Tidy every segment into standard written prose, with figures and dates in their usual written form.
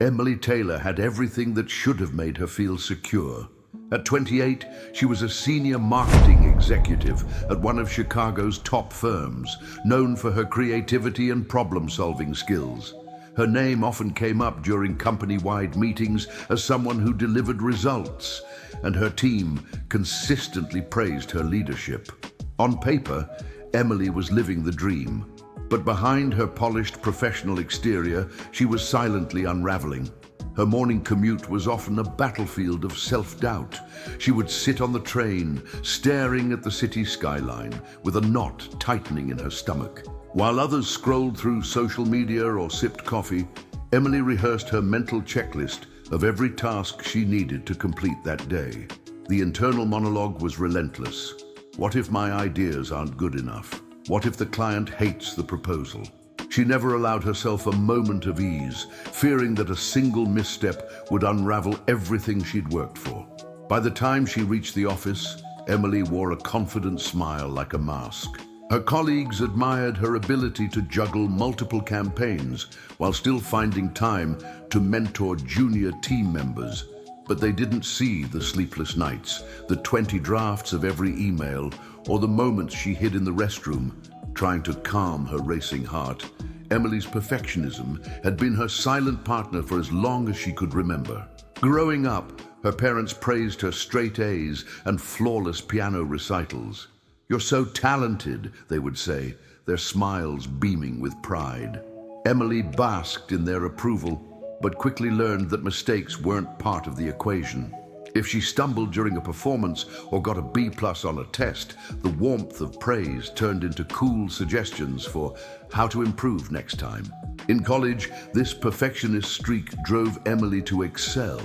Emily Taylor had everything that should have made her feel secure. At 28, she was a senior marketing executive at one of Chicago's top firms, known for her creativity and problem-solving skills. Her name often came up during company-wide meetings as someone who delivered results, and her team consistently praised her leadership. On paper, Emily was living the dream, but behind her polished professional exterior, she was silently unraveling. Her morning commute was often a battlefield of self-doubt. She would sit on the train, staring at the city skyline, with a knot tightening in her stomach. While others scrolled through social media or sipped coffee, Emily rehearsed her mental checklist of every task she needed to complete that day. The internal monologue was relentless. What if my ideas aren't good enough? What if the client hates the proposal? She never allowed herself a moment of ease, fearing that a single misstep would unravel everything she'd worked for. By the time she reached the office, Emily wore a confident smile like a mask. Her colleagues admired her ability to juggle multiple campaigns while still finding time to mentor junior team members. But they didn't see the sleepless nights, the 20 drafts of every email, or the moments she hid in the restroom, trying to calm her racing heart. Emily's perfectionism had been her silent partner for as long as she could remember. Growing up, her parents praised her straight A's and flawless piano recitals. "You're so talented," they would say, their smiles beaming with pride. Emily basked in their approval, but quickly learned that mistakes weren't part of the equation. If she stumbled during a performance or got a B+ on a test, the warmth of praise turned into cool suggestions for how to improve next time. In college, this perfectionist streak drove Emily to excel.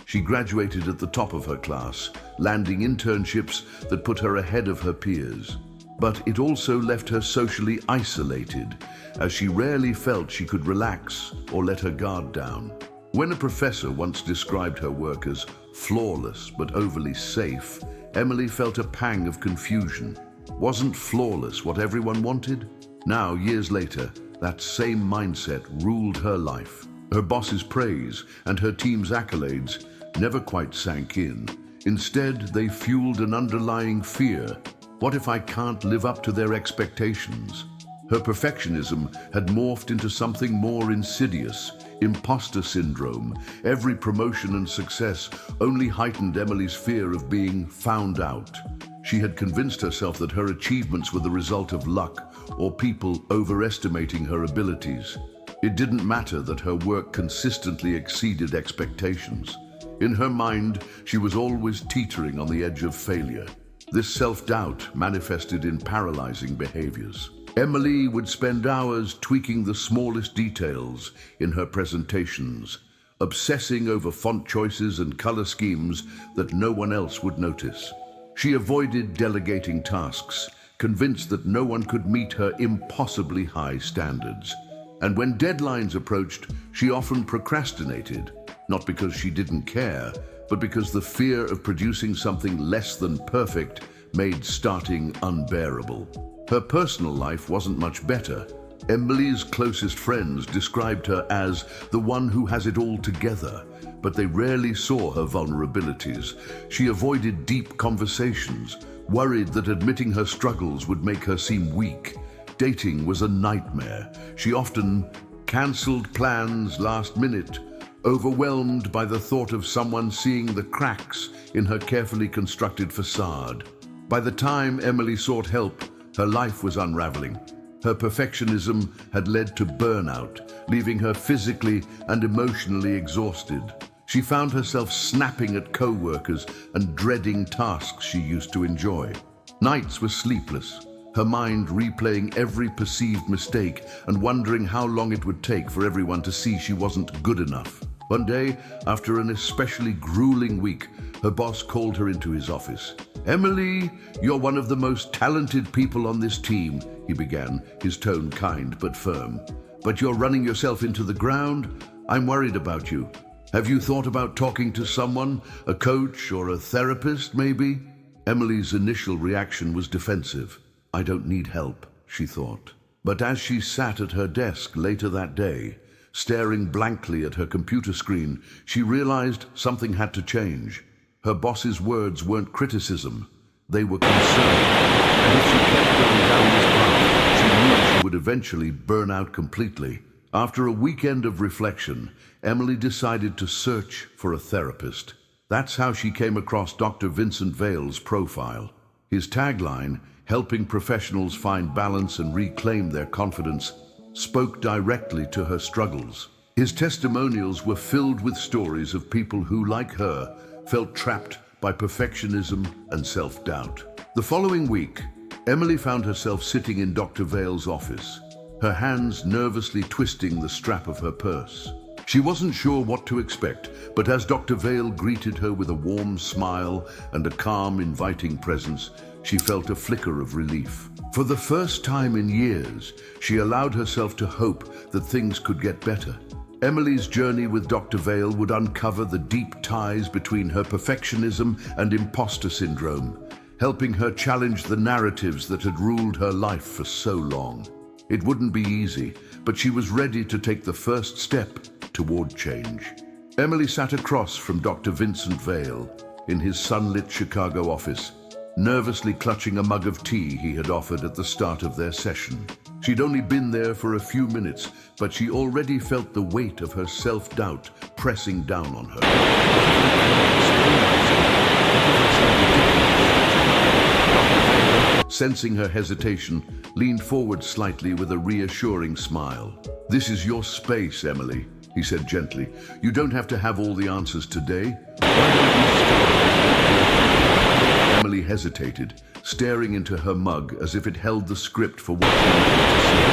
She graduated at the top of her class, landing internships that put her ahead of her peers. But it also left her socially isolated, as she rarely felt she could relax or let her guard down. When a professor once described her work as flawless but overly safe, Emily felt a pang of confusion. Wasn't flawless what everyone wanted? Now, years later, that same mindset ruled her life. Her boss's praise and her team's accolades never quite sank in. Instead, they fueled an underlying fear. What if I can't live up to their expectations? Her perfectionism had morphed into something more insidious: imposter syndrome. Every promotion and success only heightened Emily's fear of being found out. She had convinced herself that her achievements were the result of luck or people overestimating her abilities. It didn't matter that her work consistently exceeded expectations. In her mind, she was always teetering on the edge of failure. This self-doubt manifested in paralyzing behaviors. Emily would spend hours tweaking the smallest details in her presentations, obsessing over font choices and color schemes that no one else would notice. She avoided delegating tasks, convinced that no one could meet her impossibly high standards. And when deadlines approached, she often procrastinated, not because she didn't care, but because the fear of producing something less than perfect made starting unbearable. Her personal life wasn't much better. Emily's closest friends described her as the one who has it all together, but they rarely saw her vulnerabilities. She avoided deep conversations, worried that admitting her struggles would make her seem weak. Dating was a nightmare. She often cancelled plans last minute, overwhelmed by the thought of someone seeing the cracks in her carefully constructed facade. By the time Emily sought help, her life was unraveling. Her perfectionism had led to burnout, leaving her physically and emotionally exhausted. She found herself snapping at co-workers and dreading tasks she used to enjoy. Nights were sleepless, her mind replaying every perceived mistake and wondering how long it would take for everyone to see she wasn't good enough. One day, after an especially grueling week, her boss called her into his office. "Emily, you're one of the most talented people on this team," he began, his tone kind but firm. "But you're running yourself into the ground. I'm worried about you. Have you thought about talking to someone, a coach or a therapist, maybe?" Emily's initial reaction was defensive. "I don't need help," she thought. But as she sat at her desk later that day, Staring blankly at her computer screen, she realized something had to change. Her boss's words weren't criticism, they were concern. And if she kept going down this path, she knew she would eventually burn out completely. After a weekend of reflection, Emily decided to search for a therapist. That's how she came across Dr. Vincent Vale's profile. His tagline, helping professionals find balance and reclaim their confidence, spoke directly to her struggles. His testimonials were filled with stories of people who, like her, felt trapped by perfectionism and self-doubt. The following week, Emily found herself sitting in Dr. Vale's office, her hands nervously twisting the strap of her purse. She wasn't sure what to expect, but as Dr. Vale greeted her with a warm smile and a calm, inviting presence, she felt a flicker of relief. For the first time in years, she allowed herself to hope that things could get better. Emily's journey with Dr. Vale would uncover the deep ties between her perfectionism and imposter syndrome, helping her challenge the narratives that had ruled her life for so long. It wouldn't be easy, but she was ready to take the first step toward change. Emily sat across from Dr. Vincent Vale in his sunlit Chicago office, nervously clutching a mug of tea he had offered at the start of their session. She'd only been there for a few minutes, but she already felt the weight of her self-doubt pressing down on her. Sensing her hesitation, leaned forward slightly with a reassuring smile. "This is your space, Emily," he said gently. "You don't have to have all the answers today. Emily hesitated, staring into her mug as if it held the script for what she wanted to say.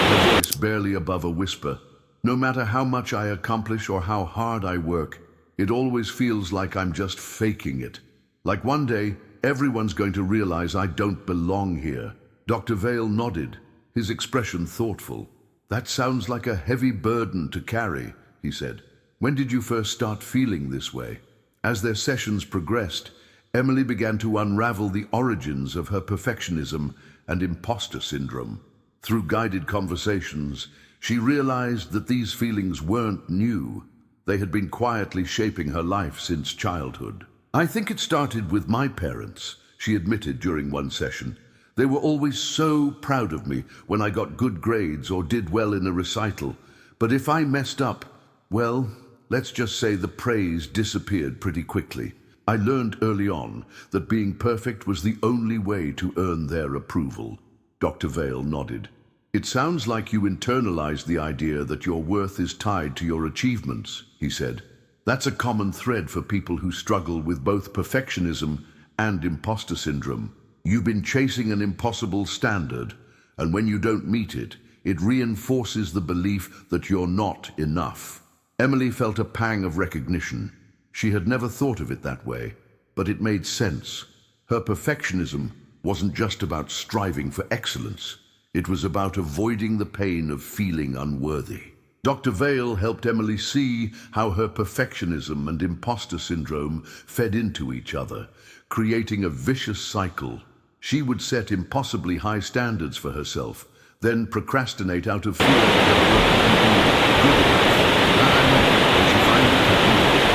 Her voice barely above a whisper. "No matter how much I accomplish or how hard I work, it always feels like I'm just faking it. Like one day, everyone's going to realize I don't belong here." Dr. Vale nodded, his expression thoughtful. "That sounds like a heavy burden to carry," he said. "When did you first start feeling this way?" As their sessions progressed, Emily began to unravel the origins of her perfectionism and imposter syndrome. Through guided conversations, she realized that these feelings weren't new. They had been quietly shaping her life since childhood. "I think it started with my parents," she admitted during one session. "They were always so proud of me when I got good grades or did well in a recital. But if I messed up, well, let's just say the praise disappeared pretty quickly. I learned early on that being perfect was the only way to earn their approval." Dr. Vale nodded. "It sounds like you internalized the idea that your worth is tied to your achievements," he said. "That's a common thread for people who struggle with both perfectionism and imposter syndrome. You've been chasing an impossible standard, and when you don't meet it, it reinforces the belief that you're not enough." Emily felt a pang of recognition. She had never thought of it that way, but it made sense. Her perfectionism wasn't just about striving for excellence. It was about avoiding the pain of feeling unworthy. Dr. Vale helped Emily see how her perfectionism and imposter syndrome fed into each other, creating a vicious cycle. She would set impossibly high standards for herself, then procrastinate out of fear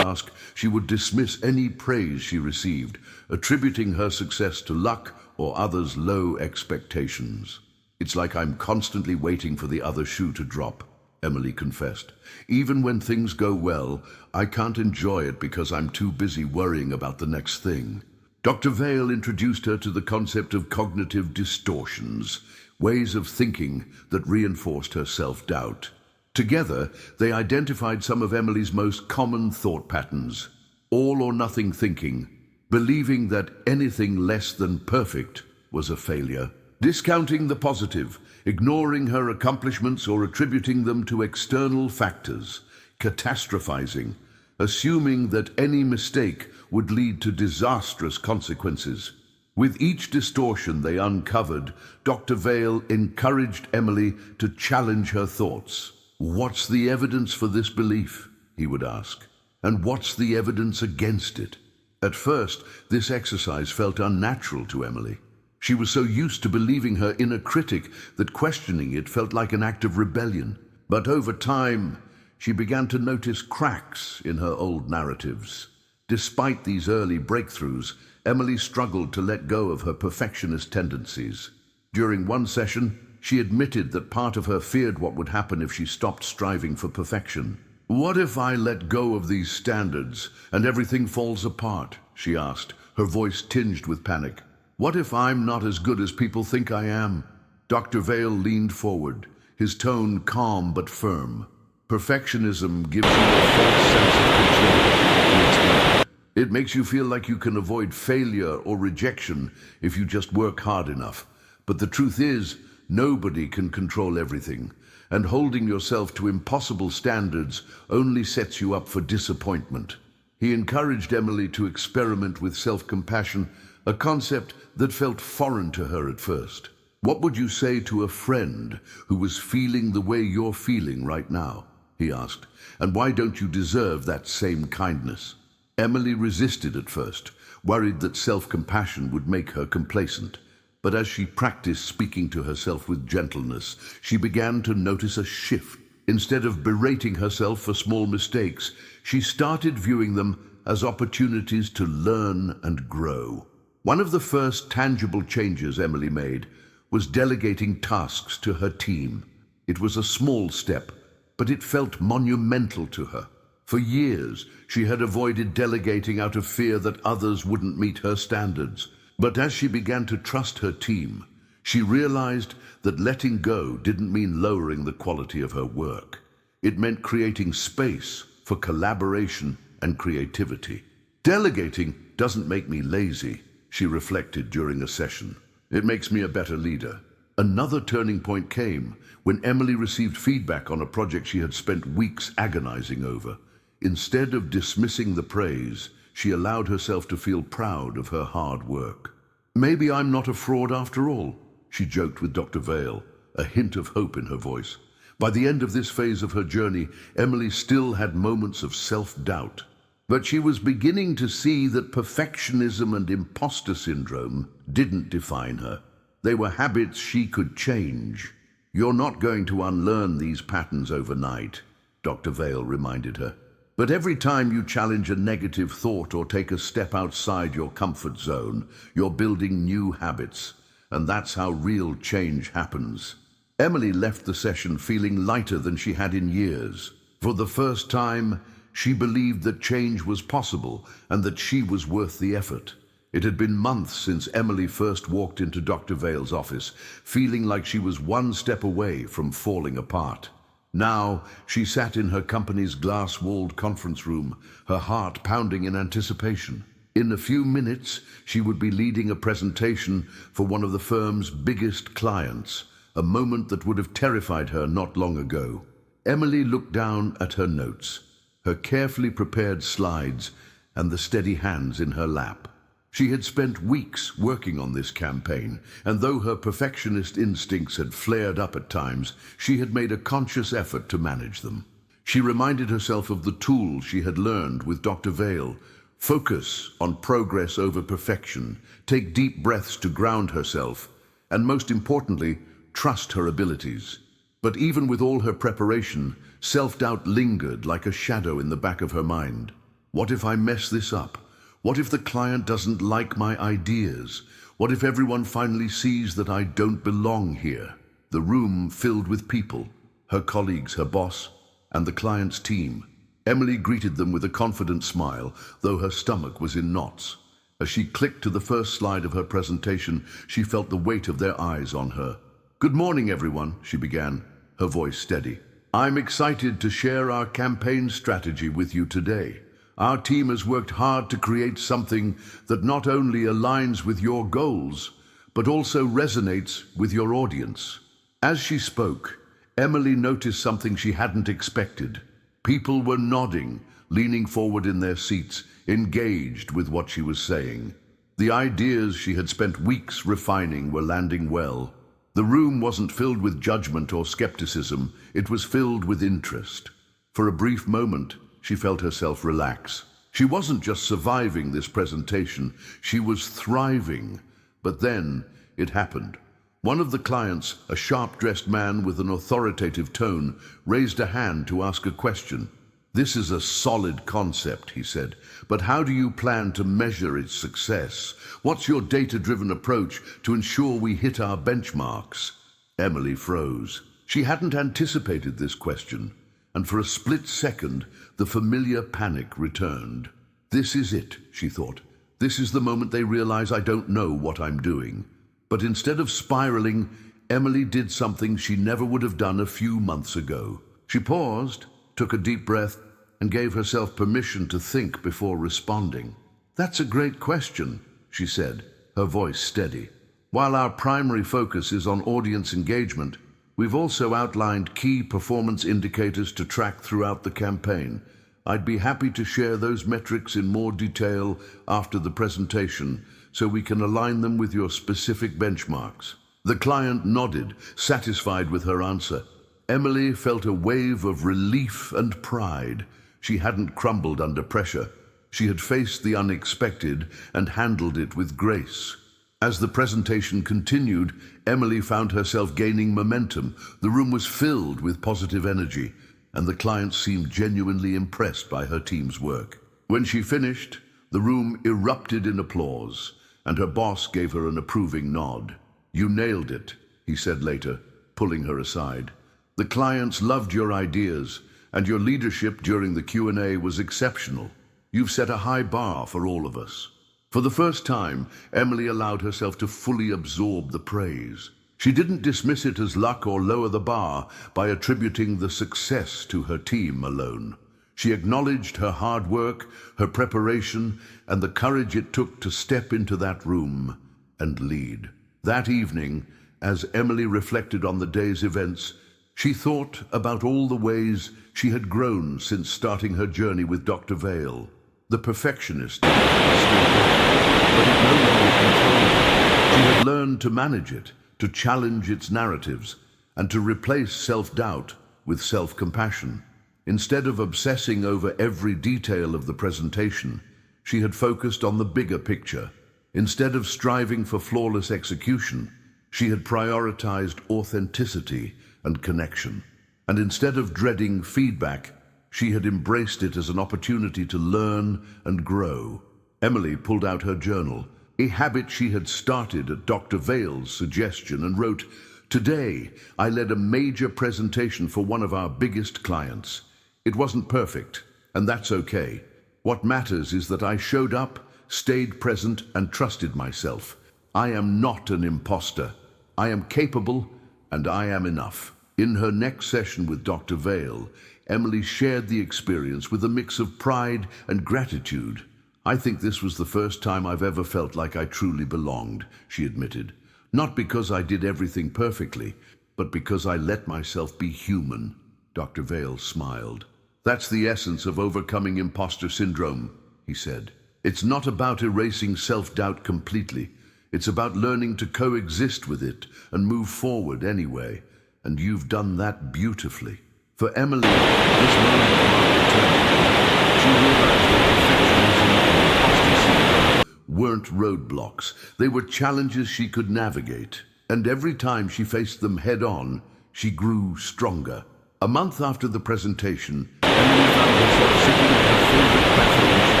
task, she would dismiss any praise she received, attributing her success to luck or others' low expectations. "It's like I'm constantly waiting for the other shoe to drop," Emily confessed. "Even when things go well, I can't enjoy it because I'm too busy worrying about the next thing." Dr. Vale introduced her to the concept of cognitive distortions, ways of thinking that reinforced her self-doubt. Together, they identified some of Emily's most common thought patterns: all or nothing thinking, believing that anything less than perfect was a failure, discounting the positive, ignoring her accomplishments or attributing them to external factors, catastrophizing, assuming that any mistake would lead to disastrous consequences. With each distortion they uncovered, Dr. Vale encouraged Emily to challenge her thoughts. "What's the evidence for this belief?" he would ask. "And what's the evidence against it?" At first, this exercise felt unnatural to Emily. She was so used to believing her inner critic that questioning it felt like an act of rebellion. But over time, she began to notice cracks in her old narratives. Despite these early breakthroughs, Emily struggled to let go of her perfectionist tendencies. During one session, she admitted that part of her feared what would happen if she stopped striving for perfection. "What if I let go of these standards and everything falls apart?" she asked, her voice tinged with panic. "What if I'm not as good as people think I am?" Dr. Vale leaned forward, his tone calm but firm. "Perfectionism gives you a false sense of control," he explained. "It makes you feel like you can avoid failure or rejection if you just work hard enough. But the truth is, nobody can control everything, and holding yourself to impossible standards only sets you up for disappointment." He encouraged Emily to experiment with self-compassion, a concept that felt foreign to her at first. "What would you say to a friend who was feeling the way you're feeling right now?" he asked. "And why don't you deserve that same kindness?" Emily resisted at first, worried that self-compassion would make her complacent. But as she practiced speaking to herself with gentleness, she began to notice a shift. Instead of berating herself for small mistakes, she started viewing them as opportunities to learn and grow. One of the first tangible changes Emily made was delegating tasks to her team. It was a small step, but it felt monumental to her. For years, she had avoided delegating out of fear that others wouldn't meet her standards. But as she began to trust her team, she realized that letting go didn't mean lowering the quality of her work. It meant creating space for collaboration and creativity. "Delegating doesn't make me lazy," she reflected during a session. "It makes me a better leader." Another turning point came when Emily received feedback on a project she had spent weeks agonizing over. Instead of dismissing the praise, she allowed herself to feel proud of her hard work. "Maybe I'm not a fraud after all," she joked with Dr. Vale, a hint of hope in her voice. By the end of this phase of her journey, Emily still had moments of self-doubt. But she was beginning to see that perfectionism and imposter syndrome didn't define her. They were habits she could change. "You're not going to unlearn these patterns overnight," Dr. Vale reminded her. "But every time you challenge a negative thought or take a step outside your comfort zone, you're building new habits, and that's how real change happens." Emily left the session feeling lighter than she had in years. For the first time, she believed that change was possible and that she was worth the effort. It had been months since Emily first walked into Dr. Vale's office, feeling like she was one step away from falling apart. Now, she sat in her company's glass-walled conference room, her heart pounding in anticipation. In a few minutes, she would be leading a presentation for one of the firm's biggest clients, a moment that would have terrified her not long ago. Emily looked down at her notes, her carefully prepared slides, and the steady hands in her lap. She had spent weeks working on this campaign, and though her perfectionist instincts had flared up at times, she had made a conscious effort to manage them. She reminded herself of the tools she had learned with Dr. Vale. Focus on progress over perfection, take deep breaths to ground herself, and most importantly, trust her abilities. But even with all her preparation, self-doubt lingered like a shadow in the back of her mind. What if I mess this up? What if the client doesn't like my ideas? What if everyone finally sees that I don't belong here? The room filled with people, her colleagues, her boss, and the client's team. Emily greeted them with a confident smile, though her stomach was in knots. As she clicked to the first slide of her presentation, she felt the weight of their eyes on her. "Good morning, everyone," she began, her voice steady. "I'm excited to share our campaign strategy with you today. Our team has worked hard to create something that not only aligns with your goals, but also resonates with your audience." As she spoke, Emily noticed something she hadn't expected. People were nodding, leaning forward in their seats, engaged with what she was saying. The ideas she had spent weeks refining were landing well. The room wasn't filled with judgment or skepticism, it was filled with interest. For a brief moment, she felt herself relax. She wasn't just surviving this presentation, she was thriving. But then, it happened. One of the clients, a sharp-dressed man with an authoritative tone, raised a hand to ask a question. "This is a solid concept," he said, "but how do you plan to measure its success? What's your data-driven approach to ensure we hit our benchmarks?" Emily froze. She hadn't anticipated this question, and for a split second, the familiar panic returned. "This is it," she thought. "This is the moment they realize I don't know what I'm doing." But instead of spiraling, Emily did something she never would have done a few months ago. She paused, took a deep breath, and gave herself permission to think before responding. "That's a great question," she said, her voice steady. "While our primary focus is on audience engagement, we've also outlined key performance indicators to track throughout the campaign. I'd be happy to share those metrics in more detail after the presentation, so we can align them with your specific benchmarks." The client nodded, satisfied with her answer. Emily felt a wave of relief and pride. She hadn't crumbled under pressure. She had faced the unexpected and handled it with grace. As the presentation continued, Emily found herself gaining momentum. The room was filled with positive energy, and the client seemed genuinely impressed by her team's work. When she finished, the room erupted in applause, and her boss gave her an approving nod. "You nailed it," he said later, pulling her aside. "The clients loved your ideas, and your leadership during the Q&A was exceptional. You've set a high bar for all of us." For the first time, Emily allowed herself to fully absorb the praise. She didn't dismiss it as luck or lower the bar by attributing the success to her team alone. She acknowledged her hard work, her preparation, and the courage it took to step into that room and lead. That evening, as Emily reflected on the day's events, she thought about all the ways she had grown since starting her journey with Dr. Vale. The perfectionist was still there, but it no longer controlled her. She had learned to manage it, to challenge its narratives, and to replace self-doubt with self-compassion. Instead of obsessing over every detail of the presentation, she had focused on the bigger picture. Instead of striving for flawless execution, she had prioritized authenticity and connection. And instead of dreading feedback, she had embraced it as an opportunity to learn and grow. Emily pulled out her journal, a habit she had started at Dr. Vale's suggestion, and wrote, "Today, I led a major presentation for one of our biggest clients. It wasn't perfect, and that's okay. What matters is that I showed up, stayed present, and trusted myself. I am not an imposter. I am capable, and I am enough." In her next session with Dr. Vale, Emily shared the experience with a mix of pride and gratitude. "I think this was the first time I've ever felt like I truly belonged," she admitted. "Not because I did everything perfectly, but because I let myself be human." Dr. Vale smiled. "That's the essence of overcoming imposter syndrome," he said. "It's not about erasing self-doubt completely. It's about learning to coexist with it and move forward anyway. And you've done that beautifully." For Emily, this moment marked a turning point. She realized that perfectionism and imposter syndrome weren't roadblocks. They were challenges she could navigate. And every time she faced them head-on, she grew stronger. A month after the presentation, Emily found herself sitting at her favorite cafe in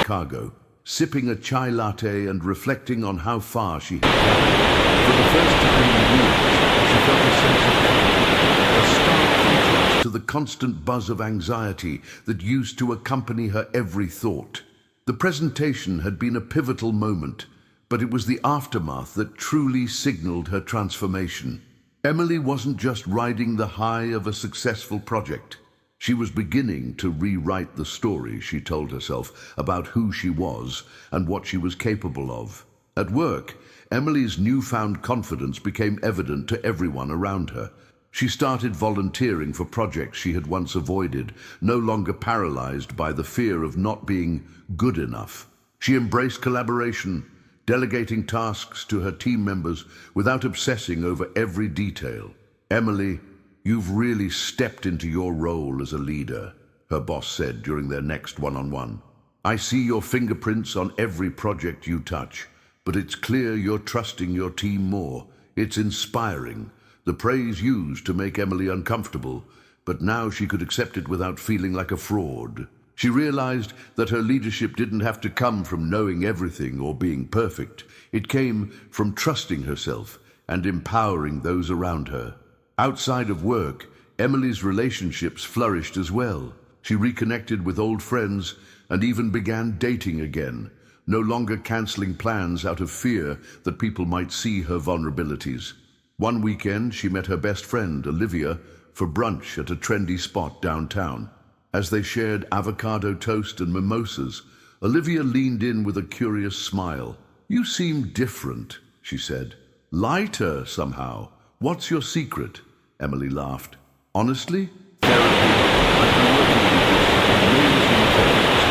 Chicago, sipping a chai latte and reflecting on how far she had come. For the first time in years, she felt a sense of calm, a stark contrast to the constant buzz of anxiety that used to accompany her every thought. The presentation had been a pivotal moment, but it was the aftermath that truly signaled her transformation. Emily wasn't just riding the high of a successful project. She was beginning to rewrite the story she told herself about who she was and what she was capable of. At work, Emily's newfound confidence became evident to everyone around her. She started volunteering for projects she had once avoided, no longer paralyzed by the fear of not being good enough. She embraced collaboration, delegating tasks to her team members without obsessing over every detail. "Emily, you've really stepped into your role as a leader," her boss said during their next one-on-one. "I see your fingerprints on every project you touch, but it's clear you're trusting your team more. It's inspiring. The praise used to make Emily uncomfortable, but now she could accept it without feeling like a fraud. She realized that her leadership didn't have to come from knowing everything or being perfect. It came from trusting herself and empowering those around her. Outside of work, Emily's relationships flourished as well. She reconnected with old friends and even began dating again, no longer canceling plans out of fear that people might see her vulnerabilities. One weekend, she met her best friend, Olivia, for brunch at a trendy spot downtown. As they shared avocado toast and mimosas, Olivia leaned in with a curious smile. "You seem different," she said. "Lighter, somehow. What's your secret?" Emily laughed. "Honestly, therapy. I've been working with amazing therapists,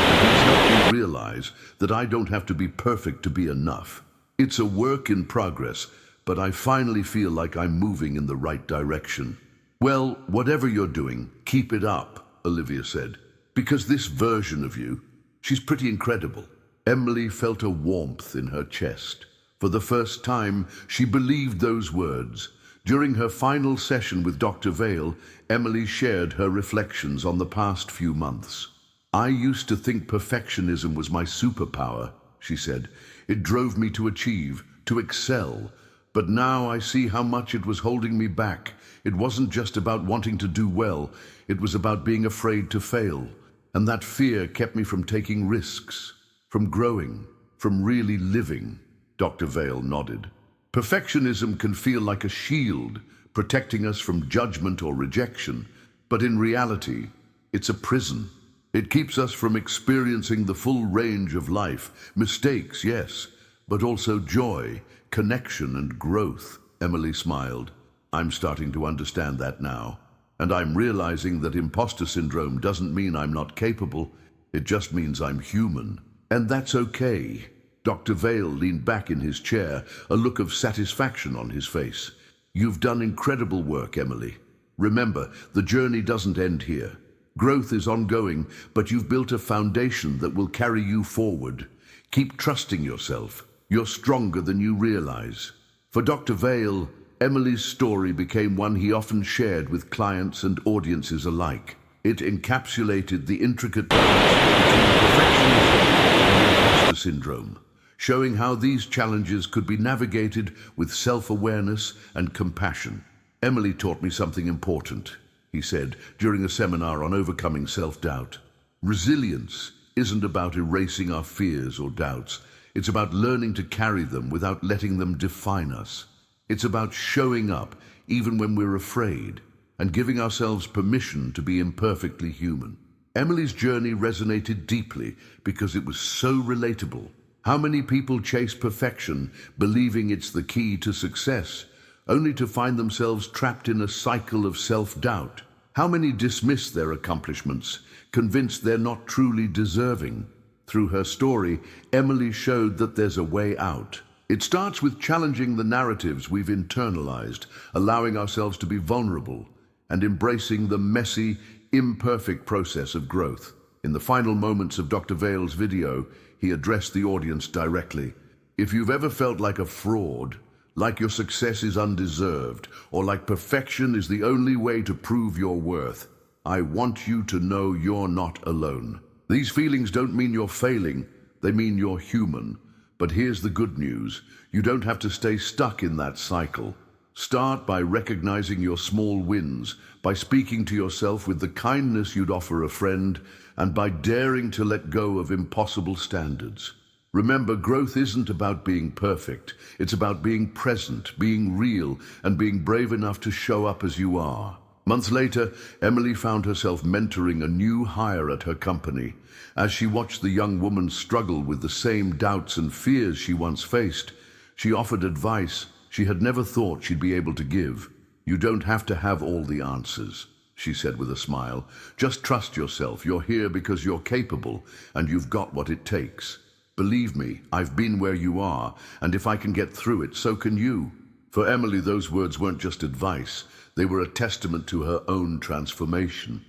and he's helped me realize that I don't have to be perfect to be enough. It's a work in progress, but I finally feel like I'm moving in the right direction." "Well, whatever you're doing, keep it up," Olivia said. "Because this version of you, she's pretty incredible." Emily felt a warmth in her chest. For the first time, she believed those words. During her final session with Dr. Vale, Emily shared her reflections on the past few months. "I used to think perfectionism was my superpower," she said. "It drove me to achieve, to excel. But now I see how much it was holding me back. It wasn't just about wanting to do well, it was about being afraid to fail. And that fear kept me from taking risks, from growing, from really living." Dr. Vale nodded. "Perfectionism can feel like a shield, protecting us from judgment or rejection, but in reality, it's a prison. It keeps us from experiencing the full range of life. Mistakes, yes, but also joy, connection, and growth." Emily smiled. "I'm starting to understand that now. And I'm realizing that imposter syndrome doesn't mean I'm not capable. It just means I'm human. And that's okay." Dr. Vale leaned back in his chair, a look of satisfaction on his face. "You've done incredible work, Emily. Remember, the journey doesn't end here. Growth is ongoing, but you've built a foundation that will carry you forward. Keep trusting yourself. You're stronger than you realize." For Dr. Vale, Emily's story became one he often shared with clients and audiences alike. It encapsulated the intricate balance between perfectionism and imposter syndrome, showing how these challenges could be navigated with self-awareness and compassion. "Emily taught me something important," he said during a seminar on overcoming self-doubt. "Resilience isn't about erasing our fears or doubts. It's about learning to carry them without letting them define us. It's about showing up even when we're afraid and giving ourselves permission to be imperfectly human." Emily's journey resonated deeply because it was so relatable. How many people chase perfection, believing it's the key to success, only to find themselves trapped in a cycle of self-doubt? How many dismiss their accomplishments, convinced they're not truly deserving? Through her story, Emily showed that there's a way out. It starts with challenging the narratives we've internalized, allowing ourselves to be vulnerable, and embracing the messy, imperfect process of growth. In the final moments of Dr. Vale's video, he addressed the audience directly. "If you've ever felt like a fraud, like your success is undeserved, or like perfection is the only way to prove your worth, I want you to know you're not alone. These feelings don't mean you're failing, they mean you're human. But here's the good news. You don't have to stay stuck in that cycle. Start by recognizing your small wins, by speaking to yourself with the kindness you'd offer a friend, and by daring to let go of impossible standards. Remember, growth isn't about being perfect. It's about being present, being real, and being brave enough to show up as you are." Months later, Emily found herself mentoring a new hire at her company. As she watched the young woman struggle with the same doubts and fears she once faced, she offered advice she had never thought she'd be able to give. "You don't have to have all the answers," she said with a smile. "Just trust yourself. You're here because you're capable, and you've got what it takes. Believe me, I've been where you are, and if I can get through it, so can you." For Emily, those words weren't just advice. They were a testament to her own transformation.